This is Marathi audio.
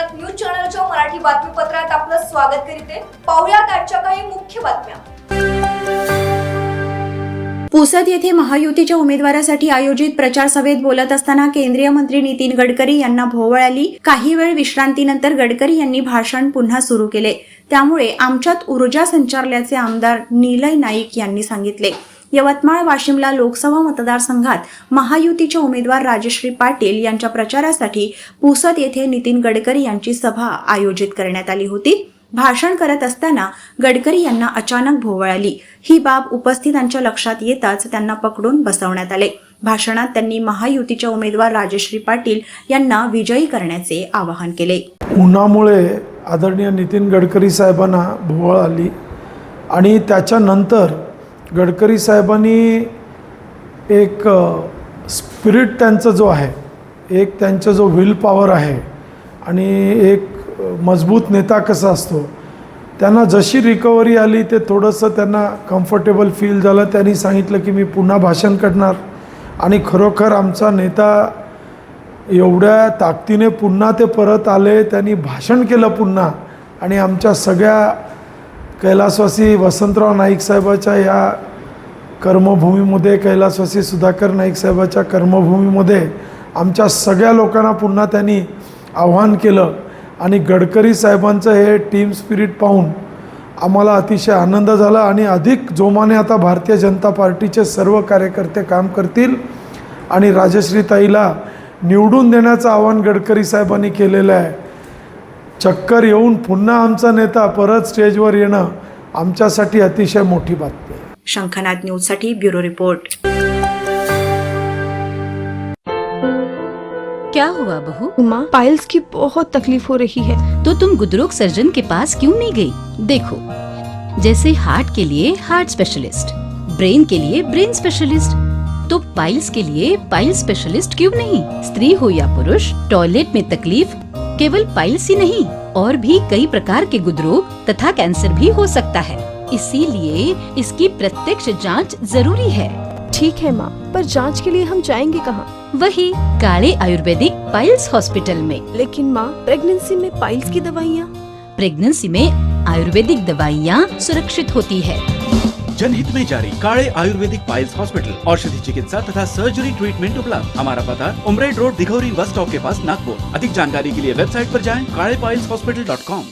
संखनात न्यूज चॅनलच्या मराठी बातमीपत्रात आपलं स्वागत करीते। पाहुयात आजच्या काही मुख्य बातम्या। पुसद येथे महायुतीच्या उमेदवारासाठी आयोजित प्रचार सभेत बोलत असताना केंद्रीय मंत्री नितीन गडकरी यांना भोवळ आली। काही वेळ विश्रांतीनंतर गडकरी यांनी भाषण पुन्हा सुरू केले। त्यामुळे आमच्यात ऊर्जा संचारल्याचे आमदार निलय नाईक यांनी सांगितले। यवतमाळ वाशिमला लोकसभा मतदारसंघात महायुतीचे उमेदवार राजश्री पाटील यांच्या प्रचारासाठी पुसद येथे नितीन गडकरी यांची सभा आयोजित करण्यात आली होती। भाषण करत असताना गडकरी यांना अचानक भोवळ आली। ही बाब उपस्थितांच्या लक्षात येताच त्यांना पकडून बसवण्यात आले। भाषणात त्यांनी महायुतीच्या उमेदवार राजश्री पाटील यांना विजयी करण्याचे आवाहन केले। उन्हामुळे आदरणीय नितीन गडकरी साहेबांना भोवळ आली आणि त्याच्यानंतर गडकरी साहेबांनी एक स्पिरिट त्यांचा जो आहे, एक त्यांचा जो विल पॉवर आहे आणि एक मजबूत नेता कसा असतो, त्यांना जशी रिकव्हरी आली ते थोडंसं त्यांना कम्फर्टेबल फील झालं। त्यांनी सांगितलं की मी पुन्हा भाषण करणार आणि खरोखर आमचा नेता एवढ्या ताकदीने पुन्हा ते परत आले, त्यांनी भाषण केलं पुन्हा आणि आमच्या सगळ्या कैलासवासी वसंतराव नाईक साहेबाच्या या कर्मभूमीमध्ये, कैलासवासी सुधाकर नाईक साहेबाच्या कर्मभूमीमध्ये आमच्या सगळ्या लोकांना पुन्हा त्यांनी आव्हान केलं आणि गडकरी साहेबांचं हे टीम स्पिरिट पाहून आम्हाला अतिशय आनंद झाला आणि अधिक जोमाने आता भारतीय जनता पार्टीचे सर्व कार्यकर्ते काम करतील आणि राजश्रीताईला निवडून देण्याचं आवाहन गडकरी साहेबांनी केलेलं आहे। चक्कर येऊन पुन्हा आमचा नेता परत स्टेजवर येणं आमच्यासाठी अतिशय मोठी बातमी आहे। शंखनाद न्यूजसाठी ब्युरो रिपोर्ट। क्या हुआ बहू? माँ, पाइल्स की बहुत तकलीफ हो रही है। तो तुम गुदरोग सर्जन के पास क्यों नहीं गई? देखो, जैसे हार्ट के लिए हार्ट स्पेशलिस्ट, ब्रेन के लिए ब्रेन स्पेशलिस्ट, तो पाइल्स के लिए पाइल स्पेशलिस्ट क्यों नहीं? स्त्री हो या पुरुष, टॉयलेट में तकलीफ केवल पाइल्स ही नहीं और भी कई प्रकार के गुदरोग तथा कैंसर भी हो सकता है। इसीलिए इसकी प्रत्यक्ष जांच जरूरी है। ठीक है माँ, पर जांच के लिए हम जाएंगे कहाँ? वही काले आयुर्वेदिक पाइल्स हॉस्पिटल में। लेकिन माँ, प्रेगनेंसी में पाइल्स की दवाइयाँ? प्रेगनेंसी में आयुर्वेदिक दवाइयाँ सुरक्षित होती है। जनहित में जारी काले आयुर्वेदिक पाइल्स हॉस्पिटल, औषधि चिकित्सा तथा सर्जरी ट्रीटमेंट उपलब्ध। हमारा पता उमरेड रोड, दिघौरी बस स्टॉप के पास, नागपुर। अधिक जानकारी के लिए वेबसाइट पर जाएं kalepileshhospital.com।